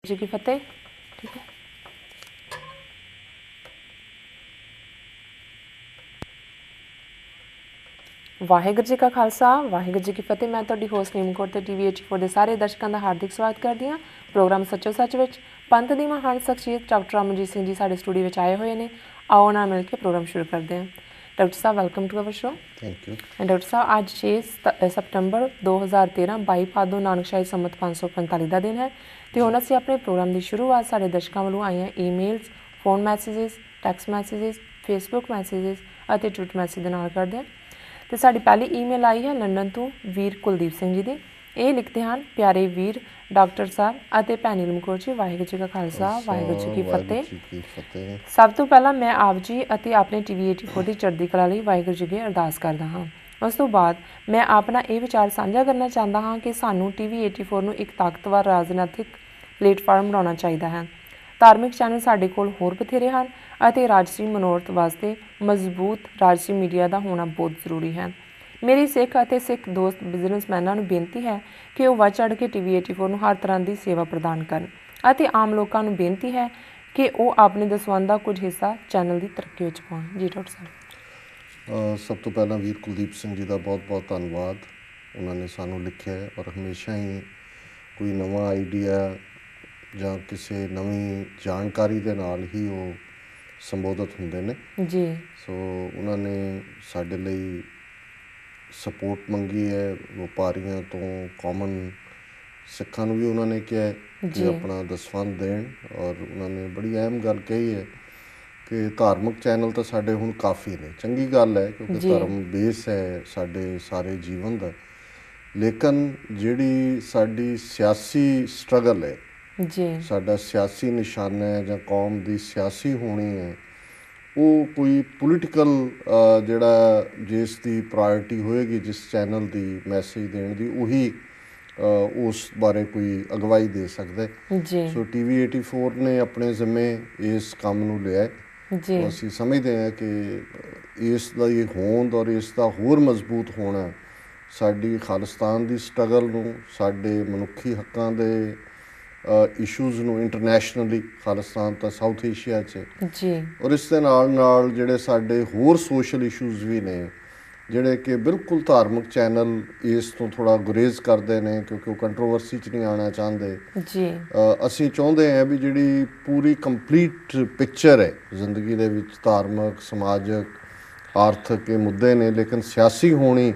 जी की फतेह। ठीक है। ਵਾਹਿਗੁਰੂ ਜੀ ਕਾ ਖਾਲਸਾ ਵਾਹਿਗੁਰੂ ਜੀ ਕੀ ਫਤਿਹ। ਮੈਂ ਤੁਹਾਡੀ ਹੋਸਟ ਨੀਮਕੋਟ ਤੇ ਟੀਵੀ 84 ਦੇ ਸਾਰੇ ਦਰਸ਼ਕਾਂ ਦਾ ਹਾਰਦਿਕ ਸਵਾਗਤ ਕਰਦੀ ਹਾਂ। ਪ੍ਰੋਗਰਾਮ ਸੱਚੋ ਸੱਚ ਵਿੱਚ ਪੰਥ ਦੀ ਮਹਾਨ ਸ਼ਖਸੀਅਤ ਡਾਕਟਰ ਅਮਰਜੀਤ ਸਿੰਘ ਜੀ ਸਾਡੇ ਸਟੂਡੀਓ ਵਿੱਚ ਆਏ ਹੋਏ ਨੇ। ਆਓ ਨਾਲ ਮਿਲ ਕੇ ਪ੍ਰੋਗਰਾਮ ਸ਼ੁਰੂ ਕਰਦੇ ਹਾਂ। ਡਾਕਟਰ ਸਾਹਿਬ welcome to our show. Thank you. Doctor ਸਾਹਿਬ ਅੱਜ 6 ਸਤੰਬਰ 2013 22 ਭਾਦੋਂ ਨਾਨਕਸ਼ਾਹੀ ਸੰਮਤ 545 ਦਾ ਦਿਨ ਹੈ ਤੇ ਹੁਣ ਅਸੀਂ ਆਪਣੇ ਪ੍ਰੋਗਰਾਮ ਦੀ ਸ਼ੁਰੂਆਤ ਸਾਡੇ ਦਰਸ਼ਕਾਂ ਵੱਲੋਂ ਆਈਆਂ emails, phone messages, text messages, Facebook messages ਅਤੇ ਟਵਿੱਟਰ ਮੈਸੇਜ ਦੇ ਨਾਲ ਕਰਦੇ ਹਾਂ। तो साड़ी पहली ईमेल आई है लंडन तो वीर कुलदीप सिंह जी की। ये लिखते हैं, प्यारे वीर डॉक्टर साहब और भैनी लमकोट जी, वाहिगुरू जी का खालसा वाहिगुरू जी की फतेह। सब तो पहला मैं आप जी और अपने TV 84 की चढ़ती कला लिए वाहिगुरू जी की अरदास करता हाँ। उस तो बाद मैं अपना ये विचार साझा करना चाहता हाँ कि सानू TV 84 नूं एक ताकतवर राजनीतिक प्लेटफार्म बनाना चाहिए है। धार्मिक चैनल साढ़े कोल होर बथेरे हैं ਅਤੇ ਰਾਜਸੀ ਮਨੋਰਥ ਵਾਸਤੇ ਮਜ਼ਬੂਤ ਰਾਜਸੀ ਮੀਡੀਆ ਦਾ ਹੋਣਾ ਬਹੁਤ ਜ਼ਰੂਰੀ ਹੈ। ਮੇਰੀ ਸਿੱਖ ਅਤੇ ਸਿੱਖ ਦੋਸਤ ਬਿਜ਼ਨਸਮੈਨਾਂ ਨੂੰ ਬੇਨਤੀ ਹੈ ਕਿ ਉਹ ਵੱਧ ਚੜ੍ਹ ਕੇ TV 84 ਨੂੰ ਹਰ ਤਰ੍ਹਾਂ ਦੀ ਸੇਵਾ ਪ੍ਰਦਾਨ ਕਰਨ ਅਤੇ ਆਮ ਲੋਕਾਂ ਨੂੰ ਬੇਨਤੀ ਹੈ ਕਿ ਉਹ ਆਪਣੇ ਦਸਵੰਧ ਦਾ ਕੁਝ ਹਿੱਸਾ ਚੈਨਲ ਦੀ ਤਰੱਕੀ ਵਿੱਚ ਪਾਉਣ। ਜੀ ਡਾਕਟਰ ਸਾਹਿਬ। ਸਭ ਤੋਂ ਪਹਿਲਾਂ ਵੀਰ ਕੁਲਦੀਪ ਸਿੰਘ ਜੀ ਦਾ ਬਹੁਤ ਬਹੁਤ ਧੰਨਵਾਦ। ਉਹਨਾਂ ਨੇ ਸਾਨੂੰ ਲਿਖਿਆ ਔਰ ਹਮੇਸ਼ਾ ਹੀ ਕੋਈ ਨਵਾਂ ਆਈਡੀਆ ਜਾਂ ਕਿਸੇ ਨਵੀਂ ਜਾਣਕਾਰੀ ਦੇ ਨਾਲ ਹੀ ਉਹ ਸੰਬੋਧਿਤ ਹੁੰਦੇ ਨੇ ਜੀ। ਸੋ ਉਹਨਾਂ ਨੇ ਸਾਡੇ ਲਈ ਸਪੋਰਟ ਮੰਗੀ ਹੈ ਵਪਾਰੀਆਂ ਤੋਂ, ਕਾਮਨ ਸਿੱਖਾਂ ਨੂੰ ਵੀ ਉਹਨਾਂ ਨੇ ਕਿਹਾ ਕਿ ਆਪਣਾ ਦਸਵੰਧ ਦੇਣ। ਔਰ ਉਹਨਾਂ ਨੇ ਬੜੀ ਅਹਿਮ ਗੱਲ ਕਹੀ ਹੈ ਕਿ ਧਾਰਮਿਕ ਚੈਨਲ ਤਾਂ ਸਾਡੇ ਹੁਣ ਕਾਫੀ ਨੇ, ਚੰਗੀ ਗੱਲ ਹੈ ਕਿਉਂਕਿ ਧਰਮ ਬੇਸ ਹੈ ਸਾਡੇ ਸਾਰੇ ਜੀਵਨ ਦਾ। ਲੇਕਿਨ ਜਿਹੜੀ ਸਾਡੀ ਸਿਆਸੀ ਸਟਰਗਲ ਹੈ, ਸਾਡਾ ਸਿਆਸੀ ਨਿਸ਼ਾਨਾ ਹੈ ਜਾਂ ਕੌਮ ਦੀ ਸਿਆਸੀ ਹੋਣੀ ਹੈ, ਉਹ ਕੋਈ ਪੋਲੀਟੀਕਲ ਜਿਹੜਾ ਜਿਸ ਦੀ ਪ੍ਰਾਇਰਟੀ ਹੋਏਗੀ, ਜਿਸ ਚੈਨਲ ਦੀ ਮੈਸੇਜ ਦੇਣ ਦੀ, ਉਹੀ ਉਸ ਬਾਰੇ ਕੋਈ ਅਗਵਾਈ ਦੇ ਸਕਦਾ। ਸੋ TV 84 ਨੇ ਆਪਣੇ ਜ਼ਿੰਮੇ ਇਸ ਕੰਮ ਨੂੰ ਲਿਆ। ਅਸੀਂ ਸਮਝਦੇ ਹਾਂ ਕਿ ਇਸ ਦਾ ਇਹ ਹੋਂਦ ਔਰ ਇਸ ਦਾ ਹੋਰ ਮਜ਼ਬੂਤ ਹੋਣਾ ਸਾਡੀ ਖਾਲਿਸਤਾਨ ਦੀ ਸਟਰਗਲ ਨੂੰ, ਸਾਡੇ ਮਨੁੱਖੀ ਹੱਕਾਂ ਦੇ ਇਸ਼ੂਜ਼ ਨੂੰ ਇੰਟਰਨੈਸ਼ਨਲੀ, ਖਾਲਿਸਤਾਨ ਤਾਂ ਸਾਊਥ ਏਸ਼ੀਆ 'ਚ ਜੀ, ਔਰ ਇਸ ਦੇ ਨਾਲ ਨਾਲ ਜਿਹੜੇ ਸਾਡੇ ਹੋਰ ਸੋਸ਼ਲ ਇਸ਼ੂਜ਼ ਵੀ ਨੇ ਜਿਹੜੇ ਕਿ ਬਿਲਕੁਲ ਧਾਰਮਿਕ ਚੈਨਲ ਇਸ ਤੋਂ ਥੋੜ੍ਹਾ ਗੁਰੇਜ਼ ਕਰਦੇ ਨੇ ਕਿਉਂਕਿ ਉਹ ਕੰਟਰੋਵਰਸੀ 'ਚ ਨਹੀਂ ਆਉਣਾ ਚਾਹੁੰਦੇ ਜੀ। ਅਸੀਂ ਚਾਹੁੰਦੇ ਹਾਂ ਵੀ ਜਿਹੜੀ ਪੂਰੀ ਕੰਪਲੀਟ ਪਿਕਚਰ ਹੈ ਜ਼ਿੰਦਗੀ ਦੇ ਵਿੱਚ, ਧਾਰਮਿਕ, ਸਮਾਜਿਕ, ਆਰਥਿਕ ਇਹ ਮੁੱਦੇ ਨੇ, ਲੇਕਿਨ ਸਿਆਸੀ ਹੋਣੀ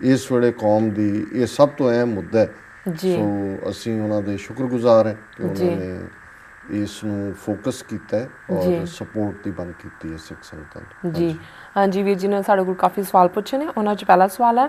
ਇਸ ਵੇਲੇ ਕੌਮ ਦੀ ਇਹ ਸਭ ਤੋਂ ਅਹਿਮ ਮੁੱਦਾ ਹੈ। ਸੋ ਅਸੀਂ ਉਹਨਾਂ ਦੇ ਸ਼ੁਕਰਗੁਜ਼ਾਰ ਹਾਂ ਕਿ ਉਹਨਾਂ ਨੇ ਇਸ ਨੂੰ ਫੋਕਸ ਕੀਤਾ ਔਰ ਸਪੋਰਟ ਦੀ ਬੰਦ ਕੀਤੀ ਹੈ ਸਿੱਖ ਸੰਗਤਾਂ ਨੂੰ। ਜੀ ਹਾਂਜੀ ਵੀਰ ਜੀ ਨੇ ਸਾਡੇ ਕੋਲ ਕਾਫੀ ਸਵਾਲ ਪੁੱਛੇ ਨੇ। ਉਹਨਾਂ 'ਚ ਪਹਿਲਾ ਸਵਾਲ ਹੈ,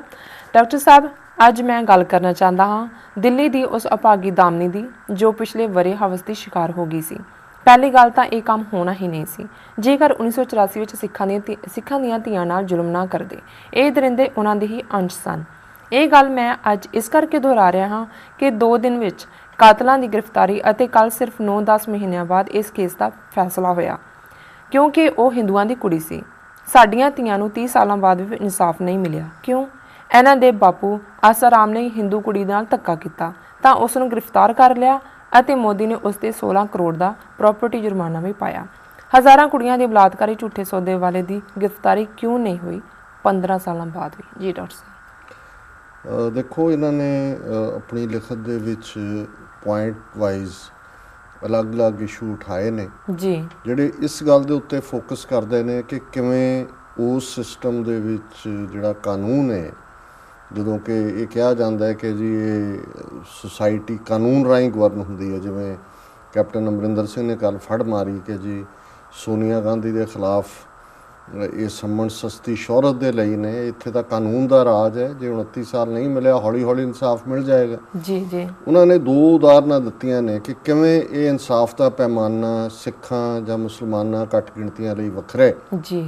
ਡਾਕਟਰ ਸਾਹਿਬ ਅੱਜ ਮੈਂ ਗੱਲ ਕਰਨਾ ਚਾਹੁੰਦਾ ਹਾਂ ਦਿੱਲੀ ਦੀ ਉਸ ਅਭਾਗੀ ਦਾਮਨੀ ਦੀ ਜੋ ਪਿਛਲੇ ਵਰੇ ਹਵਸ ਦੀ ਸ਼ਿਕਾਰ ਹੋ ਗਈ ਸੀ। ਪਹਿਲੀ ਗੱਲ ਤਾਂ ਇਹ ਕੰਮ ਹੋਣਾ ਹੀ ਨਹੀਂ ਸੀ ਜੇਕਰ 1984 ਵਿੱਚ ਸਿੱਖਾਂ ਦੀਆਂ ਧੀਆਂ ਨਾਲ ਜ਼ੁਲਮ ਨਾ ਕਰਦੇ। ਇਹ ਦਰਿੰਦੇ ਉਹਨਾਂ ਦੇ ਹੀ ਅੰਸ਼ ਸਨ। ਇਹ ਗੱਲ ਮੈਂ ਅੱਜ ਇਸ ਕਰਕੇ ਦੁਹਰਾ ਰਿਹਾ ਹਾਂ ਕਿ 2 ਦਿਨ ਵਿੱਚ ਕਾਤਲਾਂ ਦੀ ਗ੍ਰਿਫਤਾਰੀ ਅਤੇ ਕੱਲ੍ਹ ਸਿਰਫ 9-10 ਮਹੀਨਿਆਂ ਬਾਅਦ ਇਸ ਕੇਸ ਦਾ ਫੈਸਲਾ ਹੋਇਆ ਕਿਉਂਕਿ ਉਹ ਹਿੰਦੂਆਂ ਦੀ ਕੁੜੀ ਸੀ। ਸਾਡੀਆਂ ਧੀਆਂ ਨੂੰ 30 ਸਾਲਾਂ ਬਾਅਦ ਵੀ ਇਨਸਾਫ ਨਹੀਂ ਮਿਲਿਆ। ਕਿਉਂ? ਇਹਨਾਂ ਦੇ ਬਾਪੂ ਆਸਾਰਾਮ ਨੇ ਹਿੰਦੂ ਕੁੜੀ ਨਾਲ ਧੱਕਾ ਕੀਤਾ ਤਾਂ ਉਸ ਨੂੰ ਗ੍ਰਿਫਤਾਰ ਕਰ ਲਿਆ ਅਤੇ ਮੋਦੀ ਨੇ ਉਸ 'ਤੇ 16 ਕਰੋੜ ਦਾ ਪ੍ਰਾਪਰਟੀ ਜੁਰਮਾਨਾ ਵੀ ਪਾਇਆ। ਹਜ਼ਾਰਾਂ ਕੁੜੀਆਂ ਦੇ ਬਲਾਤਕਾਰੀ ਝੂਠੇ ਸੌਦੇ ਵਾਲੇ ਦੀ ਗ੍ਰਿਫਤਾਰੀ ਕਿਉਂ ਨਹੀਂ ਹੋਈ 15 ਸਾਲਾਂ ਬਾਅਦ ਵੀ? ਜੀ ਡਾਕਟਰ ਸਾਹਿਬ। ਦੇਖੋ, ਇਹਨਾਂ ਨੇ ਆਪਣੀ ਲਿਖਤ ਦੇ ਵਿੱਚ ਪੁਆਇੰਟ ਵਾਈਜ਼ ਅਲੱਗ-ਅਲੱਗ ਇਸ਼ੂ ਉਠਾਏ ਨੇ ਜੀ, ਜਿਹੜੇ ਇਸ ਗੱਲ ਦੇ ਉੱਤੇ ਫੋਕਸ ਕਰਦੇ ਨੇ ਕਿ ਕਿਵੇਂ ਉਸ ਸਿਸਟਮ ਦੇ ਵਿੱਚ ਜਿਹੜਾ ਕਾਨੂੰਨ ਹੈ, ਜਦੋਂ ਕਿ ਇਹ ਕਿਹਾ ਜਾਂਦਾ ਹੈ ਕਿ ਜੀ ਇਹ ਸੁਸਾਇਟੀ ਕਾਨੂੰਨ ਰਾਹੀਂ ਗਵਰਨ ਹੁੰਦੀ ਹੈ, ਜਿਵੇਂ ਕੈਪਟਨ ਅਮਰਿੰਦਰ ਸਿੰਘ ਨੇ ਕੱਲ੍ਹ ਫੜ ਮਾਰੀ ਕਿ ਜੀ ਸੋਨੀਆ ਗਾਂਧੀ ਦੇ ਖਿਲਾਫ ਇਹ ਸੰਮਨ ਸਸਤੀ ਸ਼ੋਹਰਤ ਦੇ ਲਈ ਨੇ। ਇੱਥੇ ਤਾਂ ਕਾਨੂੰਨ ਦਾ ਰਾਜ ਹੈ, ਜੇ 29 ਸਾਲ ਨਹੀਂ ਮਿਲਿਆ ਹੌਲੀ ਹੌਲੀ ਇਨਸਾਫ ਮਿਲ ਜਾਏਗਾ ਜੀ ਜੀ। ਉਹਨਾਂ ਨੇ 2 ਉਦਾਹਰਨਾਂ ਦਿੱਤੀਆਂ ਨੇ ਕਿ ਕਿਵੇਂ ਇਹ ਇਨਸਾਫ ਦਾ ਪੈਮਾਨਾ ਸਿੱਖਾਂ ਜਾਂ ਮੁਸਲਮਾਨਾਂ ਘੱਟ ਗਿਣਤੀਆਂ ਲਈ ਵੱਖਰਾ ਜੀ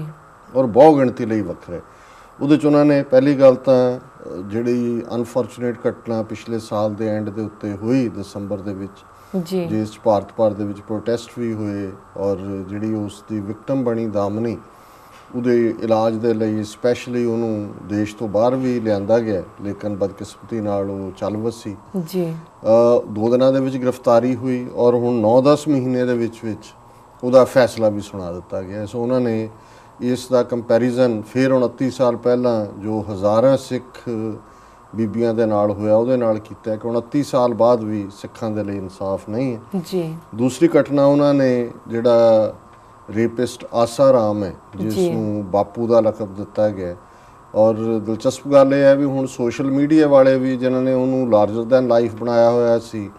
ਔਰ ਬਹੁ ਗਿਣਤੀ ਲਈ ਵੱਖਰਾ। ਉਹਦੇ 'ਚ ਉਹਨਾਂ ਨੇ ਪਹਿਲੀ ਗੱਲ ਤਾਂ ਜਿਹੜੀ ਅਨਫੋਰਚੂਨੇਟ ਘਟਨਾ ਪਿਛਲੇ ਸਾਲ ਦੇ ਐਂਡ ਦੇ ਉੱਤੇ ਹੋਈ ਦਸੰਬਰ ਦੇ ਵਿੱਚ ਜੀ, ਜਿਸ 'ਚ ਭਾਰਤ ਭਰ ਦੇ ਵਿੱਚ ਪ੍ਰੋਟੈਸਟ ਵੀ ਹੋਏ ਔਰ ਜਿਹੜੀ ਉਸ ਦੀ ਵਿਕਟਮ ਬਣੀ ਦਾਮਨੀ ਉਹਦੇ ਇਲਾਜ ਦੇ ਲਈ ਸਪੈਸ਼ਲੀ ਉਹਨੂੰ ਦੇਸ਼ ਤੋਂ ਬਾਹਰ ਵੀ ਲਿਆਂਦਾ ਗਿਆ, ਲੇਕਿਨ ਬਦਕਿਸਮਤੀ ਨਾਲ ਉਹ ਚੱਲ ਵਸੀ ਜੀ। 2 ਦਿਨਾਂ ਦੇ ਵਿੱਚ ਗ੍ਰਿਫਤਾਰੀ ਹੋਈ ਔਰ ਹੁਣ 9-10 ਮਹੀਨੇ ਦੇ ਵਿੱਚ ਉਹਦਾ ਫੈਸਲਾ ਵੀ ਸੁਣਾ ਦਿੱਤਾ ਗਿਆ। ਸੋ ਉਹਨਾਂ ਨੇ ਇਸ ਦਾ ਕੰਪੈਰੀਜ਼ਨ ਫਿਰ 29 ਸਾਲ ਪਹਿਲਾਂ ਜੋ ਹਜ਼ਾਰਾਂ ਸਿੱਖ ਬੀਬੀਆਂ ਦੇ ਨਾਲ ਹੋਇਆ ਉਹਦੇ ਨਾਲ ਕੀਤਾ ਕਿ 29 ਸਾਲ ਬਾਅਦ ਵੀ ਸਿੱਖਾਂ ਦੇ ਲਈ ਇਨਸਾਫ ਨਹੀਂ ਹੈ ਜੀ। ਦੂਸਰੀ ਘਟਨਾ ਉਹਨਾਂ ਨੇ ਜਿਹੜਾ ਰੇਪਿਸਟ ਆਸਾ ਰਾਮ ਹੈ ਜਿਸ ਨੂੰ ਬਾਪੂ ਦਾ ਲਕਬ ਦਿੱਤਾ ਗਿਆ, ਔਰ ਦਿਲਚਸਪ ਗੱਲ ਇਹ ਹੈ ਵੀ ਹੁਣ ਸੋਸ਼ਲ ਮੀਡੀਆ ਵਾਲੇ ਵੀ ਜਿਨ੍ਹਾਂ ਨੇ ਉਹਨੂੰ ਲਾਰਜਰ ਦੈਨ ਲਾਈਫ ਬਣਾਇਆ ਹੋਇਆ ਸੀ,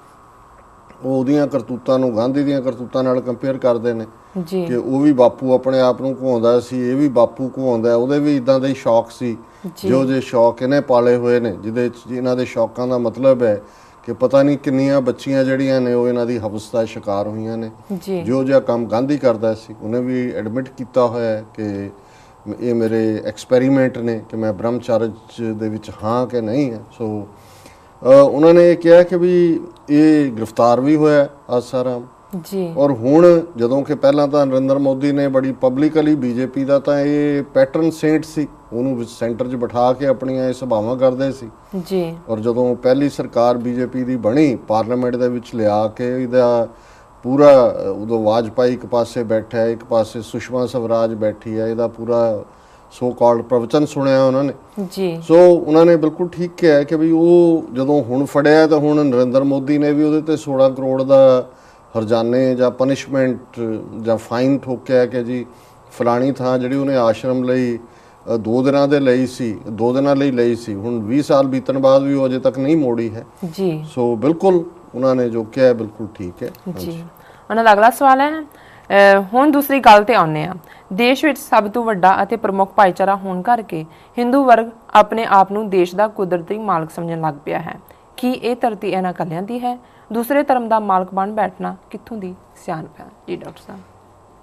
ਉਹ ਉਹਦੀਆਂ ਕਰਤੂਤਾਂ ਨੂੰ ਗਾਂਧੀ ਦੀਆਂ ਕਰਤੂਤਾਂ ਨਾਲ ਕੰਪੇਅਰ ਕਰਦੇ ਨੇ ਕਿ ਉਹ ਵੀ ਬਾਪੂ ਆਪਣੇ ਆਪ ਨੂੰ ਘੁਆਉਂਦਾ ਸੀ, ਇਹ ਵੀ ਬਾਪੂ ਘੁਆਉਂਦਾ, ਉਹਦੇ ਵੀ ਇਦਾਂ ਦੇ ਸ਼ੌਕ ਸੀ ਜੋ ਜੇ ਸ਼ੌਕ ਇਹਨੇ ਪਾਲੇ ਹੋਏ ਨੇ, ਜਿਹਦੇ ਇਹਨਾਂ ਦੇ ਸ਼ੌਕਾਂ ਦਾ ਮਤਲਬ ਹੈ ਕਿ ਪਤਾ ਨਹੀਂ ਕਿੰਨੀਆਂ ਬੱਚੀਆਂ ਜਿਹੜੀਆਂ ਨੇ ਉਹ ਇਹਨਾਂ ਦੀ ਹਵਸ ਦਾ ਸ਼ਿਕਾਰ ਹੋਈਆਂ ਨੇ। ਜੋ ਜਿਹਾ ਕੰਮ ਗਾਂਧੀ ਕਰਦਾ ਸੀ ਉਹਨੇ ਵੀ ਐਡਮਿਟ ਕੀਤਾ ਹੋਇਆ ਕਿ ਇਹ ਮੇਰੇ ਐਕਸਪੈਰੀਮੈਂਟ ਨੇ ਕਿ ਮੈਂ ਬ੍ਰਹਮਚਰਜ ਦੇ ਵਿੱਚ ਹਾਂ ਕਿ ਨਹੀਂ ਹੈ। ਸੋ ਉਹਨਾਂ ਨੇ ਇਹ ਕਿਹਾ ਕਿ ਵੀ ਇਹ ਗ੍ਰਿਫਤਾਰ ਵੀ ਹੋਇਆ ਆਸਾ ਰਾਮ ਜੀ। ਔਰ ਹੁਣ ਜਦੋਂ ਕਿ ਪਹਿਲਾਂ ਤਾਂ ਨਰਿੰਦਰ ਮੋਦੀ ਨੇ ਬੜੀ ਪਬਲਿਕਲੀ ਬੀਜੇਪੀ ਦਾ ਤਾਂ ਇਹ ਪੈਟਰਨ ਸੇਂਟ ਸੀ, ਉਹਨੂੰ ਸੈਂਟਰ 'ਚ ਬਿਠਾ ਕੇ ਆਪਣੀਆਂ ਇਹ ਸਭਾਵਾਂ ਕਰਦੇ ਸੀ ਜੀ। ਔਰ ਜਦੋਂ ਪਹਿਲੀ ਸਰਕਾਰ ਬੀਜੇਪੀ ਦੀ ਬਣੀ ਪਾਰਲੀਮੈਂਟ ਦੇ ਵਿੱਚ ਲਿਆ ਕੇ ਇਹਦਾ ਪੂਰਾ ਉਦੋਂ ਵਾਜਪਾਈ ਇੱਕ ਪਾਸੇ ਬੈਠਾ ਹੈ, ਇੱਕ ਪਾਸੇ ਸੁਸ਼ਮਾ ਸਵਰਾਜ ਬੈਠੀ ਹੈ, ਇਹਦਾ ਪੂਰਾ ਸੋ ਕਾਲਡ ਪ੍ਰਵਚਨ ਸੁਣਿਆ ਉਹਨਾਂ ਨੇ ਜੀ। ਸੋ ਉਹਨਾਂ ਨੇ ਬਿਲਕੁਲ ਠੀਕ ਕਿਹਾ ਕਿ ਵੀ ਉਹ ਜਦੋਂ ਹੁਣ ਫੜਿਆ ਤਾਂ ਹੁਣ ਨਰਿੰਦਰ ਮੋਦੀ ਨੇ ਵੀ ਉਹਦੇ ਤੇ 16 ਕਰੋੜ ਦਾ ਹਰਜਾਨੇ ਜਾਂ ਪਨਿਸ਼ਮੈਂਟ ਜਾਂ ਫਾਈਨ ਠੋਕਿਆ ਕਿ ਜੀ ਫਲਾਣੀ ਥਾਂ ਜਿਹੜੀ ਉਹਨੇ ਆਸ਼ਰਮ ਲਈ 2 ਦਿਨਾਂ ਦੇ ਲਈ ਸੀ, 2 ਦਿਨਾਂ ਲਈ ਲਈ ਸੀ, ਹੁਣ 20 ਸਾਲ ਬੀਤਣ ਬਾਅਦ ਵੀ ਉਹ ਅਜੇ ਤੱਕ ਨਹੀਂ ਮੋੜੀ ਹੈ ਜੀ। ਸੋ ਬਿਲਕੁਲ ਉਹਨਾਂ ਨੇ ਜੋ ਕਿਹਾ ਬਿਲਕੁਲ ਠੀਕ ਹੈ ਜੀ। ਉਹਨਾਂ ਦਾ ਅਗਲਾ ਸਵਾਲ ਹੈ, ਹੁਣ ਦੂਸਰੀ ਗੱਲ ਤੇ ਆਉਂਦੇ ਆ, ਦੇਸ਼ ਵਿੱਚ ਸਭ ਤੋਂ ਵੱਡਾ ਅਤੇ ਪ੍ਰਮੁੱਖ ਭਾਈਚਾਰਾ ਹੋਣ ਕਰਕੇ ਹਿੰਦੂ ਵਰਗ ਆਪਣੇ ਆਪ ਨੂੰ ਦੇਸ਼ ਦਾ ਕੁਦਰਤੀ ਮਾਲਕ ਸਮਝਣ ਲੱਗ ਪਿਆ ਹੈ। ਕੀ ਇਹ ਧਰਤੀ ਇਹਨਾਂ ਕੱਲਿਆਂ ਦੀ ਹੈ? ਦੂਸਰੇ ਧਰਮ ਦਾ ਮਾਲਕ ਬਣ ਬੈਠਣਾ ਕਿੱਥੋਂ ਦੀ ਸਿਆਣਪ ਹੈ ਜੀ ਡਾਕਟਰ ਸਾਹਿਬ?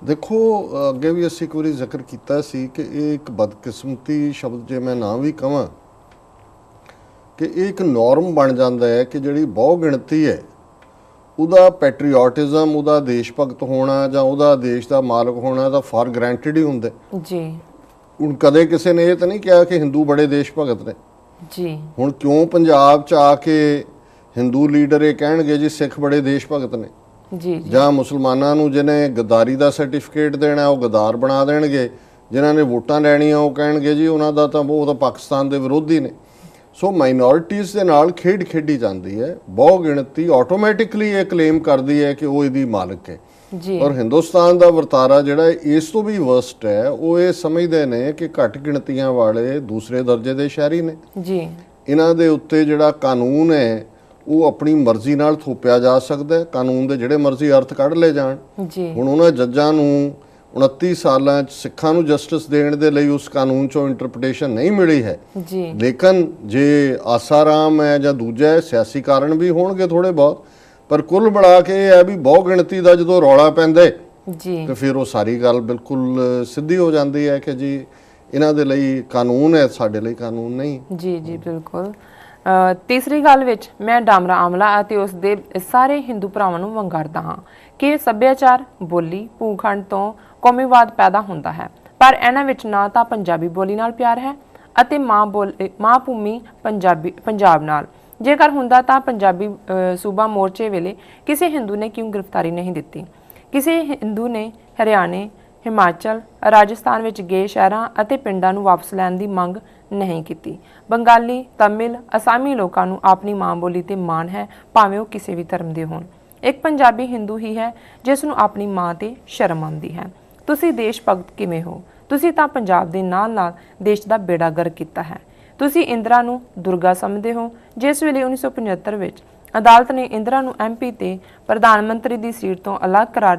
ਦੇਖੋ, ਅੱਗੇ ਵੀ ਅਸੀਂ ਇੱਕ ਵਾਰੀ ਜ਼ਿਕਰ ਕੀਤਾ ਸੀ ਕਿ ਇਹ ਇੱਕ ਬਦਕਿਸਮਤੀ ਸ਼ਬਦ ਜੇ ਮੈਂ ਨਾ ਵੀ ਕਹਾਂ ਕਿ ਇਹ ਇੱਕ ਨੋਰਮ ਬਣ ਜਾਂਦਾ ਹੈ ਕਿ ਜਿਹੜੀ ਬਹੁ ਗਿਣਤੀ ਹੈ ਉਹਦਾ ਪੈਟਰੀਓਟਿਜ਼ਮ, ਉਹਦਾ ਦੇਸ਼ ਭਗਤ ਹੋਣਾ ਜਾਂ ਉਹਦਾ ਦੇਸ਼ ਦਾ ਮਾਲਕ ਹੋਣਾ ਤਾਂ ਫਾਰ ਗ੍ਰਾਂਟਡ ਹੀ ਹੁੰਦਾ ਜੀ। ਹੁਣ ਕਦੇ ਕਿਸੇ ਨੇ ਇਹ ਤਾਂ ਨਹੀਂ ਕਿਹਾ ਕਿ ਹਿੰਦੂ ਬੜੇ ਦੇਸ਼ ਭਗਤ ਨੇ ਜੀ। ਹੁਣ ਕਿਉਂ ਪੰਜਾਬ 'ਚ ਆ ਕੇ ਹਿੰਦੂ ਲੀਡਰ ਇਹ ਕਹਿਣਗੇ ਜੀ ਸਿੱਖ ਬੜੇ ਦੇਸ਼ ਭਗਤ ਨੇ ਜੀ, ਜਾਂ ਮੁਸਲਮਾਨਾਂ ਨੂੰ ਜਿਹਨੇ ਗਦਾਰੀ ਦਾ ਸਰਟੀਫਿਕੇਟ ਦੇਣਾ ਉਹ ਗਦਾਰ ਬਣਾ ਦੇਣਗੇ, ਜਿਨ੍ਹਾਂ ਨੇ ਵੋਟਾਂ ਲੈਣੀਆਂ ਉਹ ਕਹਿਣਗੇ ਜੀ ਉਹਨਾਂ ਦਾ ਤਾਂ ਉਹ ਤਾਂ ਪਾਕਿਸਤਾਨ ਦੇ ਵਿਰੋਧੀ ਨੇ। ਸੋ ਮਾਈਨੋਰਿਟੀਜ਼ ਦੇ ਨਾਲ ਖੇਡ ਖੇਡੀ ਜਾਂਦੀ ਹੈ, ਬਹੁ ਗਿਣਤੀ ਆਟੋਮੈਟਿਕਲੀ ਇਹ ਕਲੇਮ ਕਰਦੀ ਹੈ ਕਿ ਉਹ ਇਹਦੀ ਮਾਲਕ ਹੈ ਜੀ। ਔਰ ਹਿੰਦੁਸਤਾਨ ਦਾ ਵਰਤਾਰਾ ਜਿਹੜਾ ਇਸ ਤੋਂ ਵੀ ਵਰਸਟ ਹੈ, ਉਹ ਇਹ ਸਮਝਦੇ ਨੇ ਕਿ ਘੱਟ ਗਿਣਤੀਆਂ ਵਾਲੇ ਦੂਸਰੇ ਦਰਜੇ ਦੇ ਸ਼ਹਿਰੀ ਨੇ ਜੀ। ਇਹਨਾਂ ਦੇ ਉੱਤੇ ਜਿਹੜਾ ਕਾਨੂੰਨ ਹੈ ਉਹ ਆਪਣੀ ਮਰਜ਼ੀ ਨਾਲ ਥੋਪਿਆ ਜਾ ਸਕਦਾ ਹੈ, ਕਾਨੂੰਨ ਦੇ ਜਿਹੜੇ ਮਰਜ਼ੀ ਅਰਥ ਕੱਢ ਲਏ ਜਾਣ ਜੀ। ਹੁਣ ਉਹਨਾਂ ਜੱਜਾਂ ਨੂੰ 29 ਸਾਲਾਂ 'ਚ ਸਿੱਖਾਂ ਨੂੰ ਜਸਟਿਸ ਦੇਣ ਦੇ ਲਈ ਉਸ ਕਾਨੂੰਨ 'ਚੋਂ ਇੰਟਰਪ੍ਰੀਟੇਸ਼ਨ ਨਹੀਂ ਮਿਲੀ ਹੈ ਜੀ। ਲੇਕਿਨ ਜੇ ਆਸਾ ਰਾਮ ਹੈ ਜਾਂ ਦੂਜਾ ਹੈ, ਸਿਆਸੀ ਕਾਰਨ ਵੀ ਹੋਣਗੇ ਥੋੜੇ ਬਹੁਤ, ਪਰ ਕੁੱਲ ਮਿਲਾ ਕੇ ਇਹ ਹੈ ਵੀ ਬਹੁ ਗਿਣਤੀ ਦਾ ਜਦੋਂ ਰੌਲਾ ਪੈਂਦਾ ਜੀ ਤੇ ਫਿਰ ਉਹ ਸਾਰੀ ਗੱਲ ਬਿਲਕੁਲ ਸਿੱਧੀ ਹੋ ਜਾਂਦੀ ਹੈ ਕਿ ਜੀ ਇਹਨਾਂ ਦੇ ਲਈ ਕਾਨੂੰਨ ਹੈ, ਸਾਡੇ ਲਈ ਕਾਨੂੰਨ ਨਹੀਂ ਜੀ। ਜੀ ਬਿਲਕੁਲ। ਤੀਸਰੀ ਗੱਲ ਵਿੱਚ ਮੈਂ ਡਾਮਰਾ ਆਮਲਾ ਅਤੇ ਉਸ ਦੇ ਸਾਰੇ ਹਿੰਦੂ ਭਰਾਵਾਂ ਨੂੰ ਵੰਗਾਰਦਾ ਹਾਂ ਕਿ ਸੱਭਿਆਚਾਰ, ਬੋਲੀ, ਭੂਖੰਡ ਤੋਂ ਕੌਮੀਵਾਦ ਪੈਦਾ ਹੁੰਦਾ ਹੈ, ਪਰ ਇਹਨਾਂ ਵਿੱਚ ਨਾ ਤਾਂ ਪੰਜਾਬੀ ਬੋਲੀ ਨਾਲ ਪਿਆਰ ਹੈ ਅਤੇ ਮਾਂ ਭੂਮੀ ਪੰਜਾਬ ਨਾਲ। ਜੇਕਰ ਹੁੰਦਾ ਤਾਂ ਪੰਜਾਬੀ ਸੂਬਾ ਮੋਰਚੇ ਵੇਲੇ ਕਿਸੇ ਹਿੰਦੂ ਨੇ ਕਿਉਂ ਗ੍ਰਿਫਤਾਰੀ ਨਹੀਂ ਦਿੱਤੀ? ਕਿਸੇ ਹਿੰਦੂ ਨੇ ਹਰਿਆਣੇ, ਹਿਮਾਚਲ, ਰਾਜਸਥਾਨ ਵਿੱਚ ਗਏ ਸ਼ਹਿਰਾਂ ਅਤੇ ਪਿੰਡਾਂ ਨੂੰ ਵਾਪਸ ਲੈਣ ਦੀ ਮੰਗ ਨਹੀਂ ਕੀਤੀ। ਬੰਗਾਲੀ, ਤਮਿਲ, ਅਸਾਮੀ ਲੋਕਾਂ ਨੂੰ ਆਪਣੀ ਮਾਂ ਬੋਲੀ ਤੇ ਮਾਣ ਹੈ, ਭਾਵੇਂ ਉਹ ਕਿਸੇ ਵੀ ਧਰਮ ਦੇ ਹੋਣ। ਇੱਕ ਪੰਜਾਬੀ ਹਿੰਦੂ ਹੀ ਹੈ ਜਿਸ ਨੂੰ ਆਪਣੀ ਮਾਂ ਤੇ ਸ਼ਰਮ ਆਉਂਦੀ ਹੈ। ਤੁਸੀਂ ਦੇਸ਼ ਭਗਤ ਕਿਵੇਂ ਹੋ? ਤੁਸੀਂ ਤਾਂ ਪੰਜਾਬ ਦੇ ਨਾਲ-ਨਾਲ ਦੇਸ਼ ਦਾ ਬੇੜਾ ਗਰਕ ਕੀਤਾ ਹੈ। ਤੁਸੀਂ ਇੰਦਰਾ ਨੂੰ ਦੁਰਗਾ ਸਮਝਦੇ ਹੋ। ਜਿਸ ਵੇਲੇ 1975 ਵਿੱਚ ਅਦਾਲਤ ਨੇ ਇੰਦਰਾ ਨੂੰ MP ਤੇ ਪ੍ਰਧਾਨ ਮੰਤਰੀ ਦੀ ਸੀਟ ਤੋਂ ਅਲੱਗ ਕਰਾਰ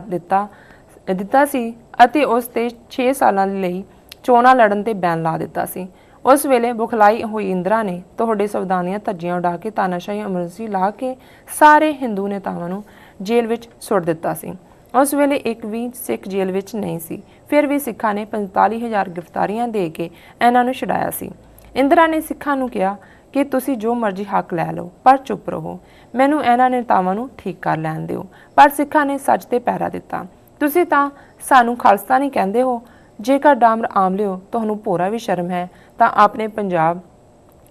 ਦਿੱਤਾ ਸੀ ਅਤੇ ਉਸ ਤੇ 6 ਸਾਲਾਂ ਲਈ ਚੋਣਾਂ ਲੜਨ ਤੇ ਬੈਨ ਲਾ ਦਿੱਤਾ ਸੀ, ਉਸ ਵੇਲੇ ਬੁਖਲਾਈ ਹੋਈ ਇੰਦਰਾ ਨੇ ਤੁਹਾਡੇ ਸੰਵਿਧਾਨ ਦੀਆਂ ਧੱਜੀਆਂ ਉਡਾ ਕੇ ਤਾਨਾਸ਼ਾਹੀ ਐਮਰਜੈਂਸੀ ਲਾ ਕੇ ਸਾਰੇ ਹਿੰਦੂ ਨੇਤਾਵਾਂ ਨੂੰ ਜੇਲ੍ਹ ਵਿੱਚ ਸੁੱਟ ਦਿੱਤਾ ਸੀ। ਉਸ ਵੇਲੇ ਇੱਕ ਵੀ ਸਿੱਖ ਜੇਲ੍ਹ ਵਿੱਚ ਨਹੀਂ ਸੀ, ਫਿਰ ਵੀ ਸਿੱਖਾਂ ਨੇ 45,000 ਗ੍ਰਿਫਤਾਰੀਆਂ ਦੇ ਕੇ ਇਹਨਾਂ ਨੂੰ ਛੁਡਾਇਆ ਸੀ। ਇੰਦਰਾ ਨੇ ਸਿੱਖਾਂ ਨੂੰ ਕਿਹਾ ਕਿ ਤੁਸੀਂ ਜੋ ਮਰਜ਼ੀ ਹੱਕ ਲੈ ਲਓ, ਪਰ ਚੁੱਪ ਰਹੋ, ਮੈਨੂੰ ਇਹਨਾਂ ਨੇਤਾਵਾਂ ਨੂੰ ਠੀਕ ਕਰ ਲੈਣ ਦਿਓ। ਪਰ ਸਿੱਖਾਂ ਨੇ ਸੱਚ ਤੇ ਪਹਿਰਾ ਦਿੱਤਾ। ਤੁਸੀਂ ਤਾਂ ਸਾਨੂੰ ਖਾਲਿਸਤਾਨੀ ਕਹਿੰਦੇ ਹੋ, ਜੇਕਰ ਡਾਮਰ ਆਮ ਲਿਓ ਤੁਹਾਨੂੰ ਭੋਰਾ ਵੀ ਸ਼ਰਮ ਹੈ ਤਾਂ ਆਪਣੇ ਪੰਜਾਬ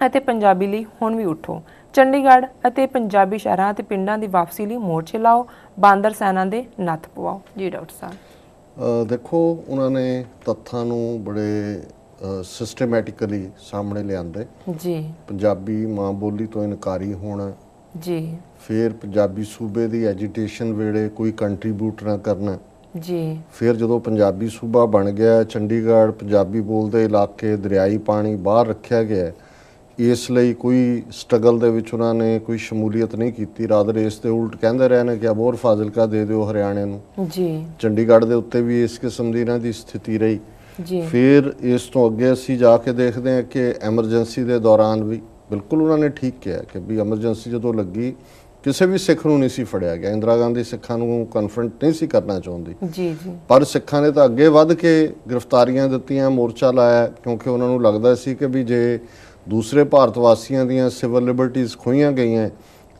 ਅਤੇ ਪੰਜਾਬੀ ਲਈ ਹੁਣ ਵੀ ਉਠੋ। ਚੰਡੀਗੜ੍ਹ ਅਤੇ ਪੰਜਾਬੀ ਸ਼ਹਿਰਾਂ ਅਤੇ ਪਿੰਡਾਂ ਦੀ ਵਾਪਸੀ ਲਈ ਮੋਰਚੇ ਲਾਓ, ਬਾਂਦਰ ਸੈਨਾ ਦੇ ਨੱਥ ਪਵਾਓ। ਜੀ ਡਾਕਟਰ ਸਾਹਿਬ। ਦੇਖੋ, ਉਹਨਾਂ ਨੇ ਤੱਥਾਂ ਨੂੰ ਬੜੇ ਸਿਸਟਮੈਟਿਕਲੀ ਸਾਹਮਣੇ ਲਿਆਂਦੇ। ਜੀ। ਪੰਜਾਬੀ ਮਾਂ ਬੋਲੀ ਤੋਂ ਇਨਕਾਰੀ ਹੋਣਾ ਜੀ। ਫਿਰ ਪੰਜਾਬੀ ਸੂਬੇ ਦੀ ਐਜੀਟੇਸ਼ਨ ਵੇਲੇ ਕੋਈ ਕੰਟਰੀਬਿਊਟ ਨਾ ਕਰਨਾ ਜੀ। ਫਿਰ ਜਦੋਂ ਪੰਜਾਬੀ ਸੂਬਾ ਬਣ ਗਿਆ, ਚੰਡੀਗੜ੍ਹ ਪੰਜਾਬੀ ਬੋਲਦੇ ਇਲਾਕੇ, ਦਰਿਆਈ ਪਾਣੀ ਬਾਹਰ ਰੱਖਿਆ ਗਿਆ, ਇਸ ਲਈ ਕੋਈ ਸਟਰਗਲ ਦੇ ਵਿੱਚ ਉਹਨਾਂ ਨੇ ਕੋਈ ਸ਼ਮੂਲੀਅਤ ਨਹੀਂ ਕੀਤੀ। ਰਾਦਰ ਇਸ ਦੇ ਉਲਟ ਕਹਿੰਦੇ ਰਹੇ ਨੇ ਕਿ ਅਬੋਹਰ ਫਾਜ਼ਿਲਕਾ ਦੇ ਦਿਓ ਹਰਿਆਣੇ ਨੂੰ। ਜੀ। ਚੰਡੀਗੜ੍ਹ ਦੇ ਉੱਤੇ ਵੀ ਇਸ ਕਿਸਮ ਦੀ ਇਹਨਾਂ ਦੀ ਸਥਿਤੀ ਰਹੀ। ਜੀ। ਫਿਰ ਇਸ ਤੋਂ ਅੱਗੇ ਅਸੀਂ ਜਾ ਕੇ ਦੇਖਦੇ ਹਾਂ ਕਿ ਐਮਰਜੈਂਸੀ ਦੇ ਦੌਰਾਨ ਵੀ ਬਿਲਕੁਲ ਉਹਨਾਂ ਨੇ ਠੀਕ ਕਿਹਾ ਕਿ ਵੀ ਐਮਰਜੈਂਸੀ ਜਦੋਂ ਲੱਗੀ ਕਿਸੇ ਵੀ ਸਿੱਖ ਨੂੰ ਨਹੀਂ ਸੀ ਫੜਿਆ ਗਿਆ। ਇੰਦਰਾ ਗਾਂਧੀ ਸਿੱਖਾਂ ਨੂੰ ਕਨਫਰੰਟ ਨਹੀਂ ਸੀ ਕਰਨਾ ਚਾਹੁੰਦੀ। ਜੀ। ਜੀ। ਪਰ ਸਿੱਖਾਂ ਨੇ ਤਾਂ ਅੱਗੇ ਵੱਧ ਕੇ ਗ੍ਰਿਫਤਾਰੀਆਂ ਦਿੱਤੀਆਂ, ਮੋਰਚਾ ਲਾਇਆ, ਕਿਉਂਕਿ ਉਹਨਾਂ ਨੂੰ ਲੱਗਦਾ ਸੀ ਕਿ ਵੀ ਜੇ ਦੂਸਰੇ ਭਾਰਤ ਵਾਸੀਆਂ ਦੀਆਂ ਸਿਵਲ ਲਿਬਰਟੀਜ਼ ਖੋਹੀਆਂ ਗਈਆਂ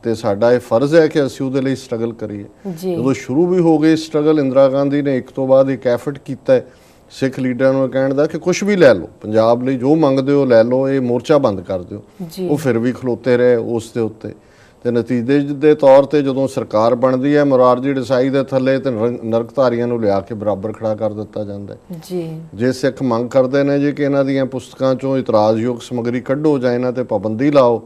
ਤੇ ਸਾਡਾ ਇਹ ਫਰਜ਼ ਹੈ ਕਿ ਅਸੀਂ ਉਹਦੇ ਲਈ ਸਟਰਗਲ ਕਰੀਏ। ਜਦੋਂ ਸ਼ੁਰੂ ਵੀ ਹੋ ਗਈ ਸਟਰਗਲ, ਇੰਦਰਾ ਗਾਂਧੀ ਨੇ ਇੱਕ ਤੋਂ ਬਾਅਦ ਇੱਕ ਐਫਰਟ ਕੀਤਾ ਸਿੱਖ ਲੀਡਰਾਂ ਨੂੰ ਕਹਿਣ ਦਾ ਕਿ ਕੁਝ ਵੀ ਲੈ ਲਓ, ਪੰਜਾਬ ਲਈ ਜੋ ਮੰਗਦੇ ਹੋ ਲੈ ਲਓ, ਇਹ ਮੋਰਚਾ ਬੰਦ ਕਰ ਦਿਓ। ਉਹ ਫਿਰ ਵੀ ਖਲੋਤੇ ਰਹੇ ਉਸ ਦੇ ਉੱਤੇ ਤੇ ਨਤੀਜੇ ਦੇ ਤੌਰ ਤੇ ਜਦੋਂ ਸਰਕਾਰ ਬਣਦੀ ਹੈ, ਮੁਰਾਰਜੀ ਦੇਸਾਈ ਦੇ ਥੱਲੇ ਤੇ ਨਰਕਧਾਰੀਆਂ ਨੂੰ ਲਿਆ ਕੇ ਬਰਾਬਰ ਖੜਾ ਕਰ ਦਿੱਤਾ ਜਾਂਦਾ ਹੈ। ਜੀ। ਜੇ ਸਿੱਖ ਮੰਗ ਕਰਦੇ ਨੇ ਜੀ ਕਿ ਇਹਨਾਂ ਦੀਆਂ ਪੁਸਤਕਾਂ ਚੋਂ ਇਤਰਾਜ਼ਯੋਗ ਸਮੱਗਰੀ ਕੱਢੋ ਜਾਂ ਇਹਨਾਂ ਤੇ ਪਾਬੰਦੀ ਲਾਓ,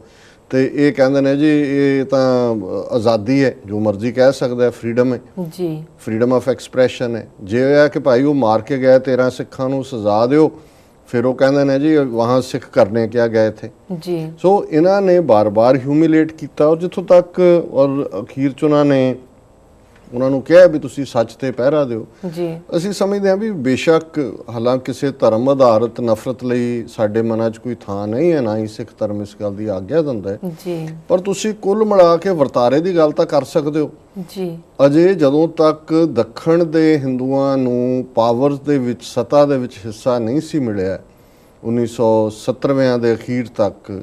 ਤੇ ਇਹ ਕਹਿੰਦੇ ਨੇ ਜੀ ਇਹ ਤਾਂ ਆਜ਼ਾਦੀ ਹੈ, ਜੋ ਮਰਜ਼ੀ ਕਹਿ ਸਕਦਾ ਹੈ, ਫਰੀडम ਹੈ ਜੀ, ਫਰੀडम ਆਫ ਐਕਸਪ੍ਰੈਸ਼ਨ ਹੈ। ਜੇ ਇਹ ਹੈ ਕਿ ਭਾਈ ਉਹ ਮਾਰ ਕੇ ਗਏ 13 ਸਿੱਖਾਂ ਨੂੰ ਸਜ਼ਾ ਦਿਓ, ਫਿਰ ਉਹ ਕਹਿੰਦੇ ਨੇ ਜੀ ਵਹਾਂ ਸਿੱਖ ਕਰਨੇ ਕਿਆ ਗਏ ਥੇ ਜੀ। ਸੋ ਇਹਨਾਂ ਨੇ ਬਾਰ-ਬਾਰ ਹਿਊਮਿਲੇਟ ਕੀਤਾ ਔਰ ਜਿੱਥੋਂ ਤੱਕ ਔਰ ਅਖੀਰ 'ਚ ਉਹਨਾਂ ਨੂੰ ਕਿਹਾ ਵੀ ਤੁਸੀਂ ਸੱਚ ਤੇ ਪਹਿਰਾ ਦਿਓ ਜੀ। ਅਸੀਂ ਸਮਝਦੇ ਹਾਂ ਵੀ ਬੇਸ਼ੱਕ ਹਾਲਾਂਕਿ ਕਿਸੇ ਧਰਮ ਆਧਾਰਿਤ ਨਫ਼ਰਤ ਲਈ ਸਾਡੇ ਮਨਾਂ 'ਚ ਕੋਈ ਥਾਂ ਨਹੀਂ ਹੈ, ਨਾ ਹੀ ਸਿੱਖ ਧਰਮ ਇਸ ਗੱਲ ਦੀ ਆਗਿਆ ਦਿੰਦਾ ਹੈ ਜੀ, ਪਰ ਤੁਸੀਂ ਕੁੱਲ ਮਿਲਾ ਕੇ ਵਰਤਾਰੇ ਦੀ ਗੱਲ ਤਾਂ ਕਰ ਸਕਦੇ ਹੋ ਜੀ। ਅਜੇ ਜਦੋਂ ਤੱਕ ਦੱਖਣ ਦੇ ਹਿੰਦੂਆਂ ਨੂੰ ਪਾਵਰ ਦੇ ਵਿੱਚ, ਸੱਤਾ ਦੇ ਵਿੱਚ ਹਿੱਸਾ ਨਹੀਂ ਸੀ ਮਿਲਿਆ 1970ਵਿਆਂ ਦੇ ਅਖੀਰ ਤੱਕ,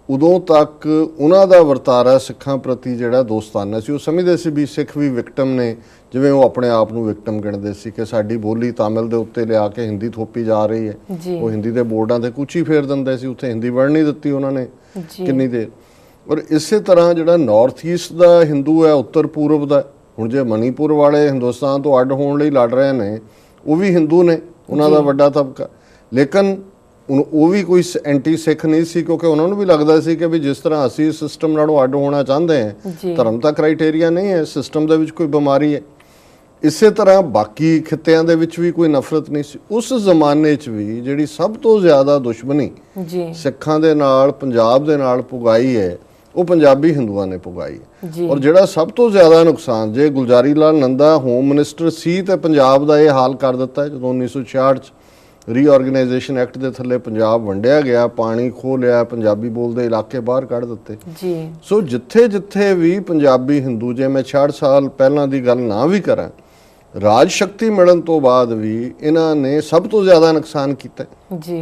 ਉਦੋਂ ਤੱਕ ਉਹਨਾਂ ਦਾ ਵਰਤਾਰਾ ਸਿੱਖਾਂ ਪ੍ਰਤੀ ਜਿਹੜਾ ਦੋਸਤਾਨਾ ਸੀ। ਉਹ ਸਮਝਦੇ ਸੀ ਵੀ ਸਿੱਖ ਵੀ ਵਿਕਟਮ ਨੇ, ਜਿਵੇਂ ਉਹ ਆਪਣੇ ਆਪ ਨੂੰ ਵਿਕਟਮ ਗਿਣਦੇ ਸੀ ਕਿ ਸਾਡੀ ਬੋਲੀ ਤਾਮਿਲ ਦੇ ਉੱਤੇ ਲਿਆ ਕੇ ਹਿੰਦੀ ਥੋਪੀ ਜਾ ਰਹੀ ਹੈ। ਉਹ ਹਿੰਦੀ ਦੇ ਬੋਰਡਾਂ ਤੇ ਕੂਚੀ ਫੇਰ ਦਿੰਦੇ ਸੀ, ਉੱਥੇ ਹਿੰਦੀ ਵੜਨ ਨਹੀਂ ਦਿੱਤੀ ਉਹਨਾਂ ਨੇ ਕਿੰਨੀ ਦੇਰ। ਔਰ ਇਸੇ ਤਰ੍ਹਾਂ ਜਿਹੜਾ ਨਾਰਥ ਈਸਟ ਦਾ ਹਿੰਦੂ ਹੈ, ਉੱਤਰ ਪੂਰਬ ਦਾ, ਹੁਣ ਜੇ ਮਨੀਪੁਰ ਵਾਲੇ ਹਿੰਦੁਸਤਾਨ ਤੋਂ ਅੱਡ ਹੋਣ ਲਈ ਲੜ ਰਹੇ ਨੇ, ਉਹ ਵੀ ਹਿੰਦੂ ਨੇ, ਉਹਨਾਂ ਦਾ ਵੱਡਾ ਤਬਕਾ, ਲੇਕਿਨ ਉਹ ਵੀ ਕੋਈ ਐਂਟੀ ਸਿੱਖ ਨਹੀਂ ਸੀ, ਕਿਉਂਕਿ ਉਹਨਾਂ ਨੂੰ ਵੀ ਲੱਗਦਾ ਸੀ ਕਿ ਵੀ ਜਿਸ ਤਰ੍ਹਾਂ ਅਸੀਂ ਸਿਸਟਮ ਨਾਲੋਂ ਅੱਡ ਹੋਣਾ ਚਾਹੁੰਦੇ ਹਾਂ, ਧਰਮ ਤਾਂ ਕ੍ਰਾਈਟੇਰੀਆ ਨਹੀਂ ਹੈ, ਸਿਸਟਮ ਦੇ ਵਿੱਚ ਕੋਈ ਬਿਮਾਰੀ ਹੈ। ਇਸੇ ਤਰ੍ਹਾਂ ਬਾਕੀ ਖਿੱਤਿਆਂ ਦੇ ਵਿੱਚ ਵੀ ਕੋਈ ਨਫ਼ਰਤ ਨਹੀਂ ਸੀ। ਉਸ ਜ਼ਮਾਨੇ 'ਚ ਵੀ ਜਿਹੜੀ ਸਭ ਤੋਂ ਜ਼ਿਆਦਾ ਦੁਸ਼ਮਣੀ ਸਿੱਖਾਂ ਦੇ ਨਾਲ, ਪੰਜਾਬ ਦੇ ਨਾਲ ਪੁਗਾਈ ਹੈ, ਉਹ ਪੰਜਾਬੀ ਹਿੰਦੂਆਂ ਨੇ ਪੁਗਾਈ ਹੈ। ਔਰ ਜਿਹੜਾ ਸਭ ਤੋਂ ਜ਼ਿਆਦਾ ਨੁਕਸਾਨ, ਜੇ ਗੁਲਜ਼ਾਰੀ ਲਾਲ ਨੰਦਾ ਹੋਮ ਮਿਨਿਸਟਰ ਸੀ ਤੇ ਪੰਜਾਬ ਦਾ ਇਹ ਹਾਲ ਕਰ ਦਿੱਤਾ ਜਦੋਂ 1966 'ਚ ਰੀਆਰਗੇਨਾਈਜੇਸ਼ਨ ਐਕਟ ਦੇ ਥੱਲੇ ਪੰਜਾਬ ਵੰਡਿਆ ਗਿਆ, ਪਾਣੀ ਖੋਹ ਲਿਆ, ਪੰਜਾਬੀ ਬੋਲਦੇ ਇਲਾਕੇ ਬਾਹਰ ਕੱਢ ਦਿੱਤੇ ਜੀ। ਸੋ ਜਿੱਥੇ ਜਿੱਥੇ ਵੀ ਪੰਜਾਬੀ ਹਿੰਦੂ, ਜੇ ਮੈਂ 66 ਸਾਲ ਪਹਿਲਾਂ ਦੀ ਗੱਲ ਨਾ ਵੀ ਕਰਾਂ, ਰਾਜ ਸ਼ਕਤੀ ਮਿਲਣ ਤੋਂ ਬਾਅਦ ਵੀ ਇਹਨਾਂ ਨੇ ਸਭ ਤੋਂ ਜ਼ਿਆਦਾ ਨੁਕਸਾਨ ਕੀਤਾ ਜੀ।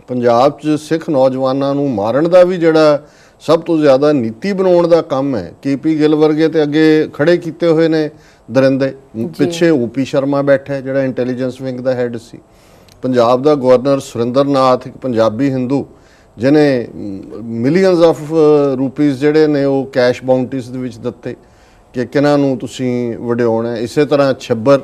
ਪੰਜਾਬ 'ਚ ਸਿੱਖ ਨੌਜਵਾਨਾਂ ਨੂੰ ਮਾਰਨ ਦਾ ਵੀ ਜਿਹੜਾ ਸਭ ਤੋਂ ਜ਼ਿਆਦਾ ਨੀਤੀ ਬਣਾਉਣ ਦਾ ਕੰਮ ਹੈ, KP ਗਿੱਲ ਵਰਗੇ ਤੇ ਅੱਗੇ ਖੜੇ ਕੀਤੇ ਹੋਏ ਨੇ ਦਰਿੰਦੇ, ਪਿੱਛੇ OP ਸ਼ਰਮਾ ਬੈਠਾ ਜਿਹੜਾ ਇੰਟੈਲੀਜੈਂਸ ਵਿੰਗ ਦਾ ਹੈਡ ਸੀ। ਪੰਜਾਬ ਦਾ ਗਵਰਨਰ ਸੁਰਿੰਦਰ ਨਾਥ, ਇੱਕ ਪੰਜਾਬੀ ਹਿੰਦੂ, ਜਿਹਨੇ ਮਿਲੀਅਨਸ ਆਫ ਰੁਪੀਸ ਜਿਹੜੇ ਨੇ ਉਹ ਕੈਸ਼ ਬਾਉਂਟੀਜ਼ ਦੇ ਵਿੱਚ ਦਿੱਤੇ ਕਿ ਕਿਹਨਾਂ ਨੂੰ ਤੁਸੀਂ ਵਡਿਆਉਣਾ। ਇਸੇ ਤਰ੍ਹਾਂ ਛੱਬਰ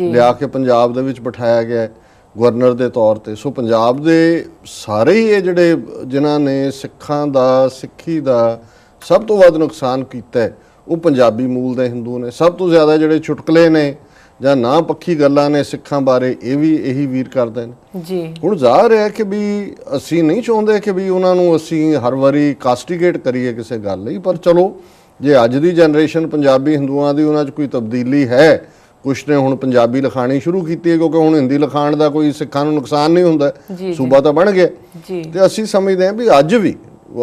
ਲਿਆ ਕੇ ਪੰਜਾਬ ਦੇ ਵਿੱਚ ਬਿਠਾਇਆ ਗਿਆ ਗਵਰਨਰ ਦੇ ਤੌਰ ਤੇ। ਸੋ ਪੰਜਾਬ ਦੇ ਸਾਰੇ ਹੀ ਇਹ ਜਿਹੜੇ ਜਿਨ੍ਹਾਂ ਨੇ ਸਿੱਖਾਂ ਦਾ, ਸਿੱਖੀ ਦਾ ਸਭ ਤੋਂ ਵੱਧ ਨੁਕਸਾਨ ਕੀਤਾ, ਉਹ ਪੰਜਾਬੀ ਮੂਲ ਦੇ ਹਿੰਦੂ ਨੇ। ਸਭ ਤੋਂ ਜ਼ਿਆਦਾ ਜਿਹੜੇ ਚੁਟਕਲੇ ਨੇ ਜਾਂ ਨਾ ਪੱਖੀ ਗੱਲਾਂ ਨੇ ਸਿੱਖਾਂ ਬਾਰੇ, ਇਹ ਵੀ ਇਹੀ ਵੀਰ ਕਰਦੇ ਨੇ ਜੀ। ਹੁਣ ਜ਼ਾਹਰ ਹੈ ਕਿ ਵੀ ਅਸੀਂ ਨਹੀਂ ਚਾਹੁੰਦੇ ਕਿ ਵੀ ਉਹਨਾਂ ਨੂੰ ਅਸੀਂ ਹਰ ਵਾਰੀ ਕਾਸਟੀਗੇਟ ਕਰੀਏ ਕਿਸੇ ਗੱਲ ਲਈ, ਪਰ ਚਲੋ ਜੇ ਅੱਜ ਦੀ ਜਨਰੇਸ਼ਨ ਪੰਜਾਬੀ ਹਿੰਦੂਆਂ ਦੀ ਉਹਨਾਂ 'ਚ ਕੋਈ ਤਬਦੀਲੀ ਹੈ, ਕੁਛ ਨੇ ਹੁਣ ਪੰਜਾਬੀ ਲਿਖਾਣੀ ਸ਼ੁਰੂ ਕੀਤੀ ਹੈ, ਕਿਉਂਕਿ ਹੁਣ ਹਿੰਦੀ ਲਿਖਾਣ ਦਾ ਕੋਈ ਸਿੱਖਾਂ ਨੂੰ ਨੁਕਸਾਨ ਨਹੀਂ ਹੁੰਦਾ, ਸੂਬਾ ਤਾਂ ਬਣ ਗਿਆ ਤੇ ਅਸੀਂ ਸਮਝਦੇ ਹਾਂ ਵੀ ਅੱਜ ਵੀ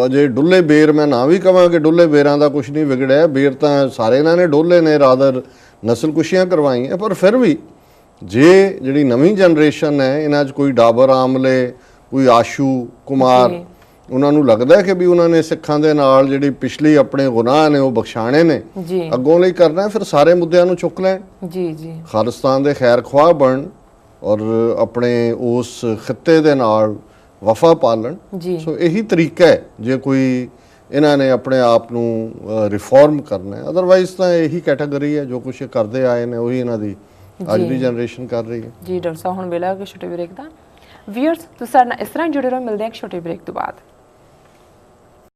ਅਜੇ ਡੁੱਲੇ ਬੇਰ, ਮੈਂ ਨਾ ਵੀ ਕਹਾਂ ਕਿ ਡੁੱਲੇ ਬੇਰਾਂ ਦਾ ਕੁਛ ਨਹੀਂ ਵਿਗੜਿਆ, ਬੇਰ ਤਾਂ ਸਾਰੇ ਇਹਨਾਂ ਨੇ ਡੋਲੇ ਨੇ, ਰਾਦਰ ਨਸਲਕੁਸ਼ੀਆਂ ਕਰਵਾਈਆਂ, ਪਰ ਫਿਰ ਵੀ ਜੇ ਜਿਹੜੀ ਨਵੀਂ ਜਨਰੇਸ਼ਨ ਹੈ, ਇਹਨਾਂ 'ਚ ਕੋਈ ਡਾਬਰ ਆਮਲੇ, ਕੋਈ ਆਸ਼ੂ ਕੁਮਾਰ, ਉਹਨਾਂ ਨੂੰ ਲੱਗਦਾ ਕਿ ਵੀ ਉਹਨਾਂ ਨੇ ਸਿੱਖਾਂ ਦੇ ਨਾਲ ਜਿਹੜੀ ਪਿਛਲੀ ਆਪਣੇ ਗੁਨਾਹ ਨੇ ਉਹ ਬਖਸ਼ਾਣੇ ਨੇ, ਅੱਗੋਂ ਲਈ ਕਰਨਾ, ਫਿਰ ਸਾਰੇ ਮੁੱਦਿਆਂ ਨੂੰ ਚੁੱਕ ਲੈਣ, ਖਾਲਿਸਤਾਨ ਦੇ ਖੈਰ ਖੁਆਹ ਬਣ ਔਰ ਆਪਣੇ ਉਸ ਖਿੱਤੇ ਦੇ ਨਾਲ ਵਫਾ ਪਾਲਣ। ਜੀ ਸੋ ਇਹੀ ਤਰੀਕਾ ਹੈ ਜੇ ਕੋਈ ਇਹਨਾਂ ਨੇ ਆਪਣੇ ਆਪ ਨੂੰ ਰਿਫਾਰਮ ਕਰਨਾ ਹੈ। ਅਦਰਵਾਈਜ਼ ਤਾਂ ਇਹੀ ਕੈਟਾਗਰੀ ਹੈ, ਜੋ ਕੁਛ ਇਹ ਕਰਦੇ ਆਏ ਨੇ ਉਹੀ ਇਹਨਾਂ ਦੀ ਅੱਜ ਦੀ ਜਨਰੇਸ਼ਨ ਕਰ ਰਹੀ ਹੈ। ਜੀ ਡਾਕਟਰ ਸਾਹਿਬ, ਹੁਣ ਵੇਲਾ ਕਿ ਛੋਟੇ ਬ੍ਰੇਕ ਦਾ। ਵੀਅਰਸ ਤੁਸੀਂ ਸਾਡੇ ਨਾਲ ਇਸ ਤਰ੍ਹਾਂ ਜੁੜੇ ਰਹੋ, ਮਿਲਦੇ ਹਾਂ ਇੱਕ ਛੋਟੇ ਬ੍ਰੇਕ ਤੋਂ ਬਾਅਦ।